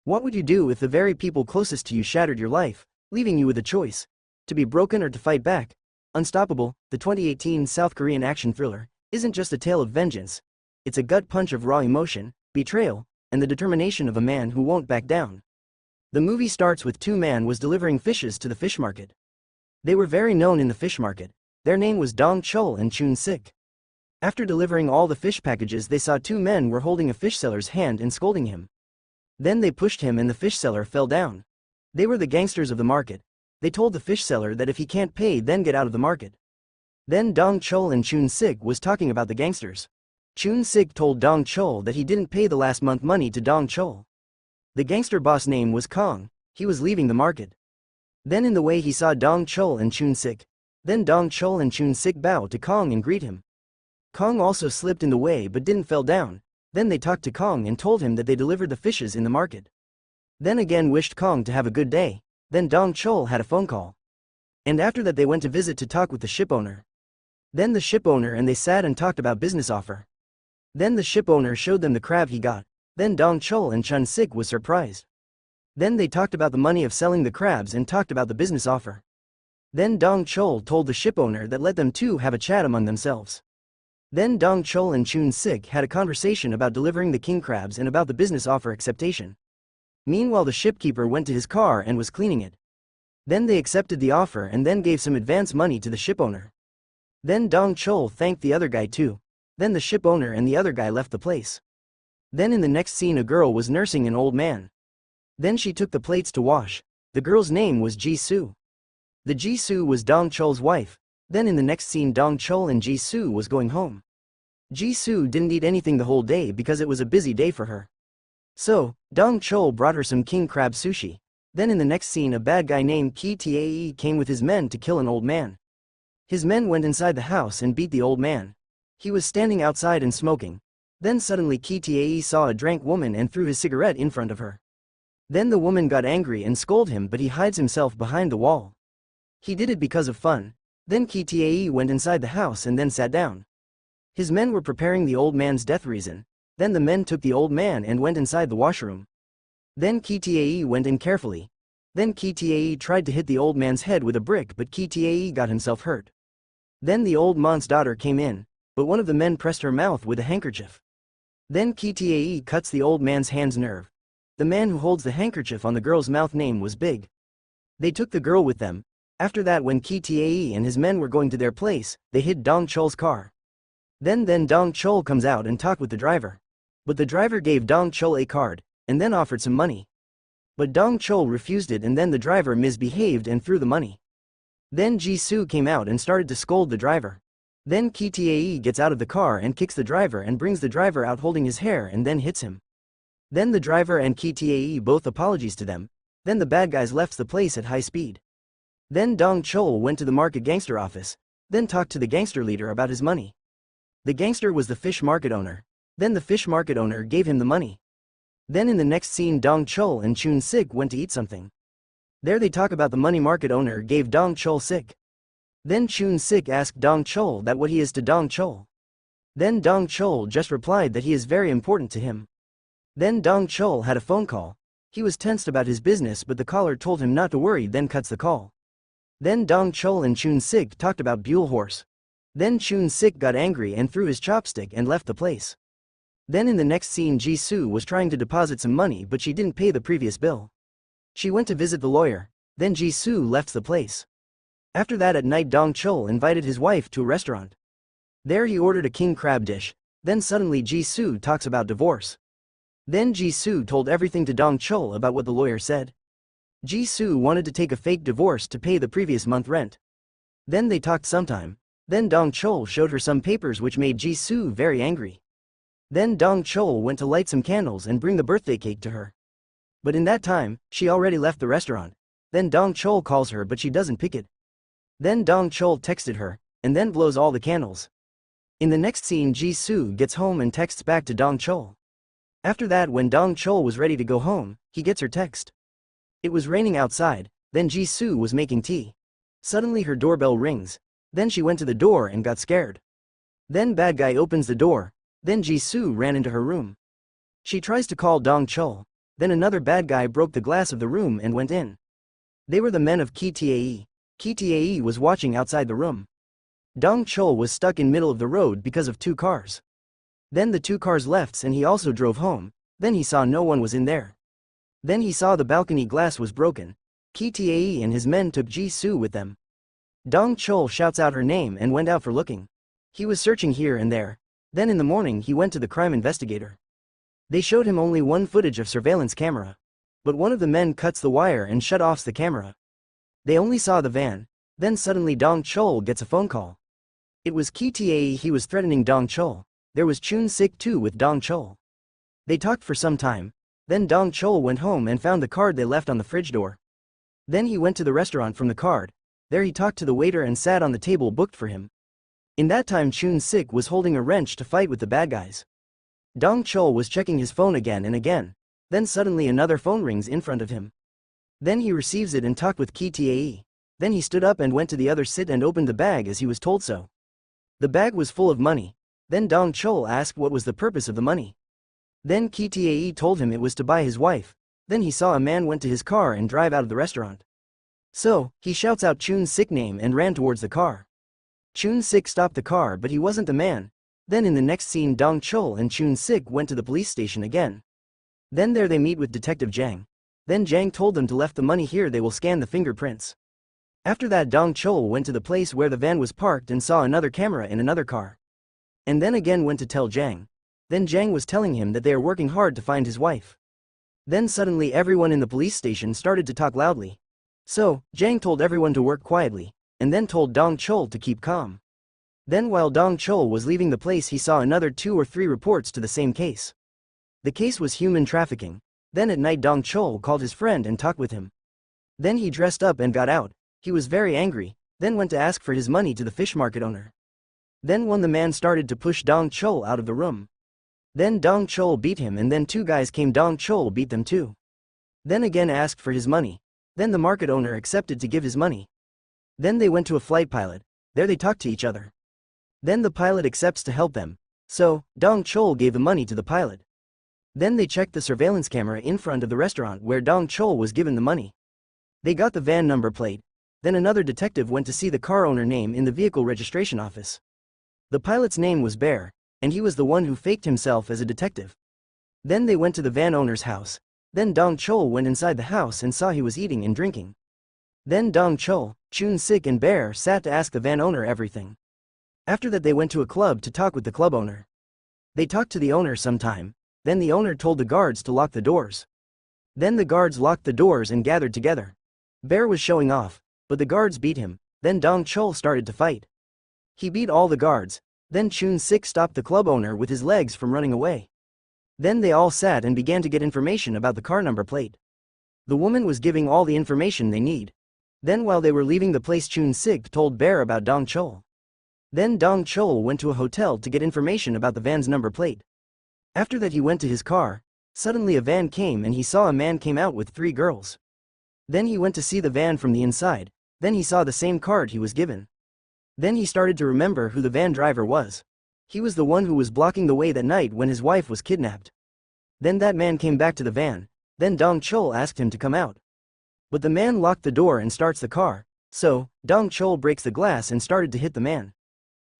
What would you do if the very people closest to you shattered your life, leaving you with a choice? To be broken or to fight back? Unstoppable, the 2018 South Korean action thriller, isn't just a tale of vengeance. It's a gut punch of raw emotion, betrayal, and the determination of a man who won't back down. The movie starts with two men was delivering fishes to the fish market. They were very known in the fish market. Their name was ng-chul and Chun-sik. After delivering all the fish packages, they saw two men were holding a fish seller's hand and scolding him. Then they pushed him and the fish seller fell down. They were the gangsters of the market. They told the fish seller that if he can't pay, then get out of the market. Then ng-chul and Chun-sik was talking about the gangsters. Chun-sik told ng-chul that he didn't pay the last month money to ng-chul. The gangster boss name was Kong. He was leaving the market. Then in the way he saw ng-chul and Chun-sik. Then ng-chul and Chun-sik bowed to Kong and greet him. Kong also slipped in the way but didn't fell down. Then they talked to Kong and told him that they delivered the fishes in the market. Then again wished Kong to have a good day. Then ng-chul had a phone call. And after that they went to visit to talk with the ship owner. Then the ship owner and they sat and talked about business offer. Then the ship owner showed them the crab he got. Then ng-chul and Chun-sik was surprised. Then they talked about the money of selling the crabs and talked about the business offer. Then ng-chul told the ship owner that let them two have a chat among themselves. Then ng-chul and Chun-sik had a conversation about delivering the king crabs and about the business offer acceptation. Meanwhile the shipkeeper went to his car and was cleaning it. Then they accepted the offer and then gave some advance money to the ship owner. Then ng-chul thanked the other guy too. Then the ship owner and the other guy left the place. Then in the next scene a girl was nursing an old man. Then she took the plates to wash. The girl's name was Ji-soo. The Ji-soo was ng-chul's wife. Then in the next scene ng-chul and Ji-soo was going home. Ji-soo didn't eat anything the whole day because it was a busy day for her. So, ng-chul brought her some king crab sushi. Then in the next scene a bad guy named Ki-tae came with his men to kill an old man. His men went inside the house and beat the old man. He was standing outside and smoking. Then suddenly Ki-tae saw a drunk woman and threw his cigarette in front of her. Then the woman got angry and scolded him, but he hides himself behind the wall. He did it because of fun. Then Ki-tae went inside the house and then sat down. His men were preparing the old man's death reason. Then the men took the old man and went inside the washroom. Then Ki-tae went in carefully. Then Ki-tae tried to hit the old man's head with a brick, but Ki-tae got himself hurt. Then the old man's daughter came in, but one of the men pressed her mouth with a handkerchief. Then Ki-tae cuts the old man's hand's nerve. The man who holds the handkerchief on the girl's mouth name was Big. They took the girl with them. After that, when Ki-tae and his men were going to their place, they hid ng-chul's car. Then ng-chul comes out and talked with the driver. But the driver gave ng-chul a card, and then offered some money. But ng-chul refused it, and then the driver misbehaved and threw the money. Then Ji-soo came out and started to scold the driver. Then Ki-tae gets out of the car and kicks the driver and brings the driver out holding his hair and then hits him. Then the driver and Ki-tae both apologies to them. Then the bad guys left the place at high speed. Then ng-chul went to the market gangster office, then talked to the gangster leader about his money. The gangster was the fish market owner. Then the fish market owner gave him the money. Then in the next scene ng-chul and Chun-sik went to eat something. There they talk about the money market owner gave ng-chul sick. Then Chun-sik asked ng-chul that what he is to ng-chul. Then ng-chul just replied that he is very important to him. Then ng-chul had a phone call. He was tensed about his business, but the caller told him not to worry, then cuts the call. Then ng-chul and Chun-sik talked about Buell horse. Then Chun-sik got angry and threw his chopstick and left the place. Then in the next scene Ji-soo was trying to deposit some money, but she didn't pay the previous bill. She went to visit the lawyer. Then Ji-soo left the place. After that at night ng-chul invited his wife to a restaurant. There he ordered a king crab dish. Then suddenly Ji-soo talks about divorce. Then Ji-soo told everything to ng-chul about what the lawyer said. Ji-soo wanted to take a fake divorce to pay the previous month rent. Then they talked sometime. Then ng-chul showed her some papers which made Ji-soo very angry. Then ng-chul went to light some candles and bring the birthday cake to her. But in that time, she already left the restaurant. Then ng-chul calls her, but she doesn't pick it. Then ng-chul texted her, and then blows all the candles. In the next scene Ji-soo gets home and texts back to ng-chul. After that, when ng-chul was ready to go home, he gets her text. It was raining outside. Then Ji-soo was making tea. Suddenly her doorbell rings. Then she went to the door and got scared. Then bad guy opens the door. Then Ji-soo ran into her room. She tries to call ng-chul. Then another bad guy broke the glass of the room and went in. They were the men of Ktae. Ktae was watching outside the room. Dong-chul was stuck in middle of the road because of two cars. Then the two cars left and he also drove home. Then he saw no one was in there. Then he saw the balcony glass was broken. Ktae and his men took Ji-soo with them. Dong-chul shouts out her name and went out for looking. He was searching here and there. Then in the morning he went to the crime investigator. They showed him only one footage of surveillance camera. But one of the men cuts the wire and shut off the camera. They only saw the van. Then suddenly Dong-chul gets a phone call. It was Ktae. He was threatening Dong-chul. There was Chun-sik too with Dong-chul. They talked for some time. Then Dong-chul went home and found the card they left on the fridge door. Then he went to the restaurant from the card. There he talked to the waiter and sat on the table booked for him. In that time Chun-sik was holding a wrench to fight with the bad guys. Dong-chul was checking his phone again and again. Then suddenly another phone rings in front of him. Then he receives it and talked with Ktae. Then he stood up and went to the other sit and opened the bag as he was told so. The bag was full of money. Then Dong-chul asked what was the purpose of the money. Then Ktae told him it was to buy his wife. Then he saw a man went to his car and drive out of the restaurant. So, he shouts out Chun-sik name and ran towards the car. Chun-sik stopped the car but he wasn't the man. Then in the next scene Dong-chul and Chun-sik went to the police station again. Then there they meet with Detective Jang. Then Jang told them to left the money here, they will scan the fingerprints. After that Dong-chul went to the place where the van was parked and saw another camera in another car. And then again went to tell Jang. Then Jang was telling him that they are working hard to find his wife. Then suddenly everyone in the police station started to talk loudly. So, Jang told everyone to work quietly, and then told Dong-chul to keep calm. Then while Dong-chul was leaving the place he saw another 2 or 3 reports to the same case. The case was human trafficking. Then at night Dong-chul called his friend and talked with him. Then he dressed up and got out. He was very angry, then went to ask for his money to the fish market owner. Then the man started to push Dong-chul out of the room. Then Dong-chul beat him and then 2 guys came, Dong-chul beat them too. Then again asked for his money. Then the market owner accepted to give his money. Then they went to a flight pilot. There they talked to each other. Then the pilot accepts to help them. So, Dong-chul gave the money to the pilot. Then they checked the surveillance camera in front of the restaurant where Dong-chul was given the money. They got the van number plate. Then another detective went to see the car owner name in the vehicle registration office. The pilot's name was Bear, and he was the one who faked himself as a detective. Then they went to the van owner's house. Then Dong-chul went inside the house and saw he was eating and drinking. Then Dong-chul, Chun-sik and Bear sat to ask the van owner everything. After that they went to a club to talk with the club owner. They talked to the owner some time. Then the owner told the guards to lock the doors. Then the guards locked the doors and gathered together. Bear was showing off, but the guards beat him. Then Dong-chul started to fight. He beat all the guards. Then Chun-sik stopped the club owner with his legs from running away. Then they all sat and began to get information about the car number plate. The woman was giving all the information they need. Then while they were leaving the place Chun-sik told Bear about Dong-chul. Then Dong-chul went to a hotel to get information about the van's number plate. After that he went to his car. Suddenly a van came and he saw a man came out with 3 girls. Then he went to see the van from the inside. Then he saw the same card he was given. Then he started to remember who the van driver was. He was the one who was blocking the way that night when his wife was kidnapped. Then that man came back to the van. Then Dong-chul asked him to come out. But the man locked the door and starts the car. So, Dong-chul breaks the glass and started to hit the man.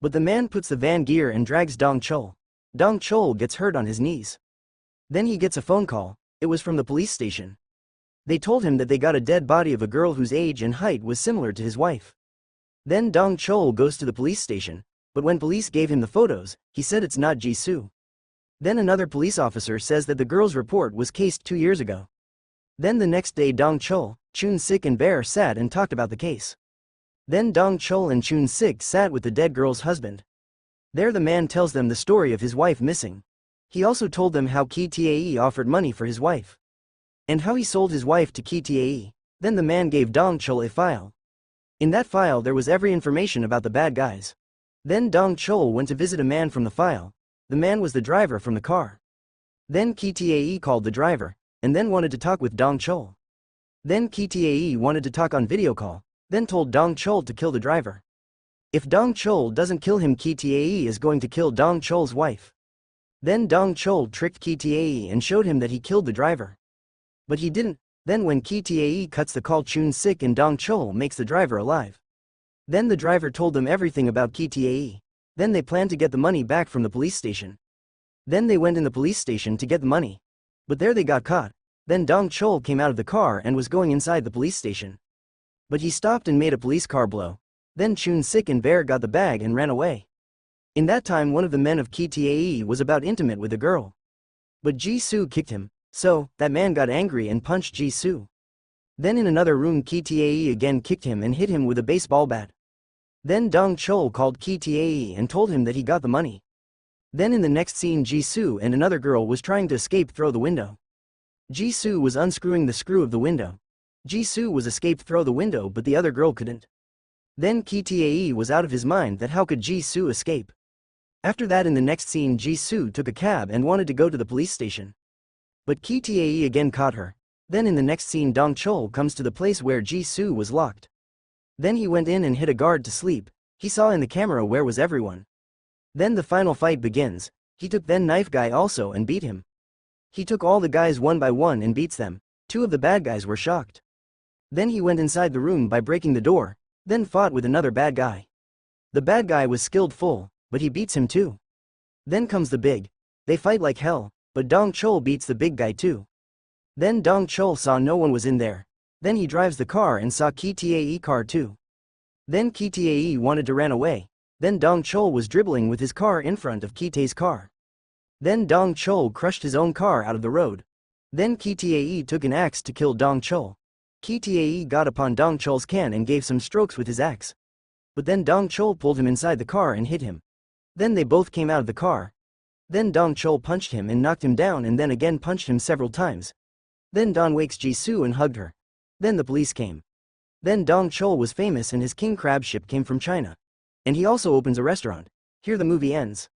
But the man puts the van gear and drags Dong-chul. Dong-chul gets hurt on his knees. Then he gets a phone call. It was from the police station. They told him that they got a dead body of a girl whose age and height was similar to his wife. Then Dong-chul goes to the police station, but when police gave him the photos, he said it's not Ji-soo. Then another police officer says that the girl's report was cased 2 years ago. Then the next day Dong-chul, Chun-sik and Bear sat and talked about the case. Then Dong-chul and Chun-sik sat with the dead girl's husband. There the man tells them the story of his wife missing. He also told them how Ktae offered money for his wife. And how he sold his wife to Ktae. Then the man gave Dong-chul a file. In that file there was every information about the bad guys. Then Dong-chul went to visit a man from the file. The man was the driver from the car. Then Ktae called the driver, and then wanted to talk with Dong-chul. Then Ktae wanted to talk on video call, then told Dong-chul to kill the driver. If Dong-chul doesn't kill him, Ktae is going to kill Dong-chul's wife. Then Dong-chul tricked Ktae and showed him that he killed the driver. But he didn't. Then when Ktae cuts the call, Chun-sik and ng-chul makes the driver alive. Then the driver told them everything about Ktae. Then they planned to get the money back from the police station. Then they went in the police station to get the money. But there they got caught. Then ng-chul came out of the car and was going inside the police station. But he stopped and made a police car blow. Then Chun-sik and Bear got the bag and ran away. In that time one of the men of Ktae was about intimate with a girl. But Ji-soo kicked him. So, that man got angry and punched Ji-soo. Then in another room Ktae again kicked him and hit him with a baseball bat. Then ng-chul called Ktae and told him that he got the money. Then in the next scene Ji-soo and another girl was trying to escape through the window. Ji-soo was unscrewing the screw of the window. Ji-soo was escaped through the window but the other girl couldn't. Then Ktae was out of his mind that how could Ji-soo escape. After that in the next scene Ji-soo took a cab and wanted to go to the police station. But Ktae again caught her. Then in the next scene ng-chul comes to the place where Ji-soo was locked. Then he went in and hit a guard to sleep. He saw in the camera where was everyone. Then the final fight begins. He took then knife guy also and beat him. He took all the guys one by one and beats them. Two of the bad guys were shocked. Then he went inside the room by breaking the door, then fought with another bad guy. The bad guy was skilled full, but he beats him too. Then comes the big. They fight like hell. But ng-chul beats the big guy too. Then ng-chul saw no one was in there. Then he drives the car and saw Ktae car too. Then Ktae wanted to run away. Then ng-chul was dribbling with his car in front of Ktae's car. Then ng-chul crushed his own car out of the road. Then Ktae took an axe to kill ng-chul. Ktae got upon ng-chul's can and gave some strokes with his axe. But then ng-chul pulled him inside the car and hit him. Then they both came out of the car. Then ng-chul punched him and knocked him down and then again punched him several times. Then Don wakes Ji-soo and hugged her. Then the police came. Then ng-chul was famous and his king crab ship came from China. And he also opens a restaurant. Here the movie ends.